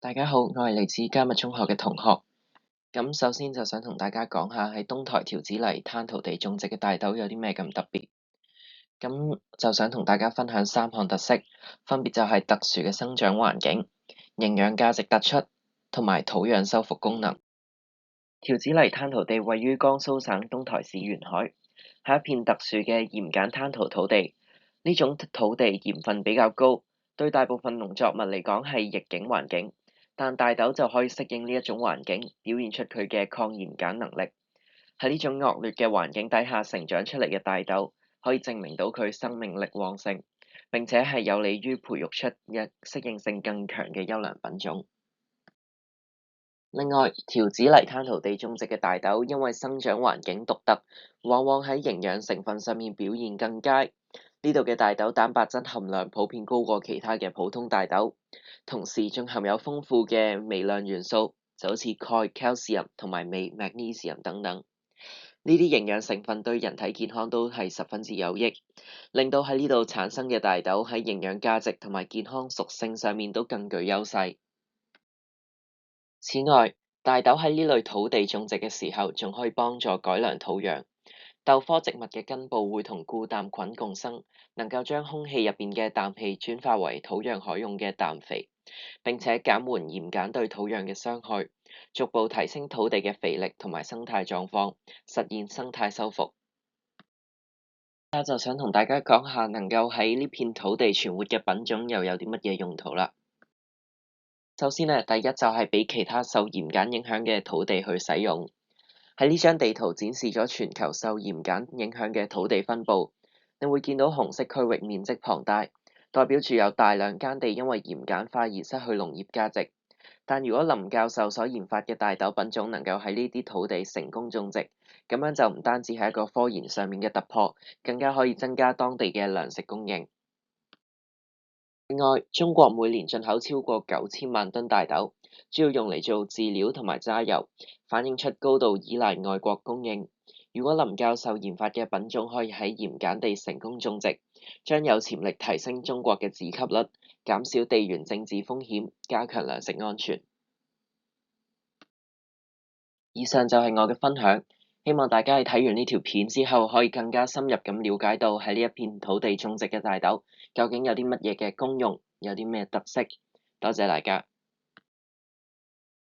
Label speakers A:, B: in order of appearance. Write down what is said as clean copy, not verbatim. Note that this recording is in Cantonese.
A: 大家好，我係嚟自迦密中學嘅同學。咁首先就想同大家講下喺東台條子泥灘塗地種植嘅大豆有啲咩咁特別。咁就想同大家分享3項特色，分別就係特殊嘅生長環境、營養價值突出同埋土壤修復功能。條子泥灘塗地位於江蘇省東台市沿海，係一片特殊嘅鹽鹼灘塗土地。呢種土地鹽分比較高，對大部分農作物嚟講係逆境環境，但大豆就可以適應呢一種環境，表現出佢嘅抗鹽鹼能力。喺呢種惡劣嘅環境底下成長出嚟嘅大豆，可以證明到佢生命力旺盛，並且係有利於培育出一適應性更強嘅優良品種。另外，條子泥灘塗地種植嘅大豆，因為生長環境獨特，往往喺營養成分上面表現更佳。呢度嘅大豆蛋白質含量普遍高過其他嘅普通大豆，同時仲含有豐富嘅微量元素，就好似鈣、calcium 同埋鎂、magnesium 等等。呢啲營養成分對人體健康都係十分之有益，令到喺呢度產生嘅大豆喺營養價值同埋健康屬性上面都更具優勢。此外，大豆喺呢類土地種植嘅時候，仲可以幫助改良土壤。豆科植物嘅根部會同固氮菌共生，能夠將空氣入邊嘅氮氣轉化為土壤可用嘅氮肥，並且減緩鹽鹼對土壤嘅傷害，逐步提升土地嘅肥力同埋生態狀況，實現生態修復。我就想同大家講下，能夠喺呢片土地存活嘅品種又有啲乜嘢用途啦。首先呢，第一就係俾其他受鹽鹼影響嘅土地去使用。喺呢張地圖展示咗全球受鹽鹼影響嘅土地分佈，你會見到紅色區域面積龐大，代表住有大量耕地因為鹽鹼化而失去農業價值。但如果林教授所研發嘅大豆品種能夠喺呢啲土地成功種植，咁樣就唔單止係一個科研上面嘅突破，更加可以增加當地嘅糧食供應。另外，中國每年進口超過9000萬噸大豆，主要用嚟做飼料同埋榨油，反映出高度依賴外國供應。如果林教授研發嘅品種可以喺鹽鹼地成功種植，將有潛力提升中國嘅自給率，減少地緣政治風險，加強糧食安全。以上就係我嘅分享，希望大家喺睇完呢條片之後，可以更加深入咁了解到喺呢一片土地種植嘅大豆究竟有啲乜嘢嘅功用，有啲咩特色。多謝大家。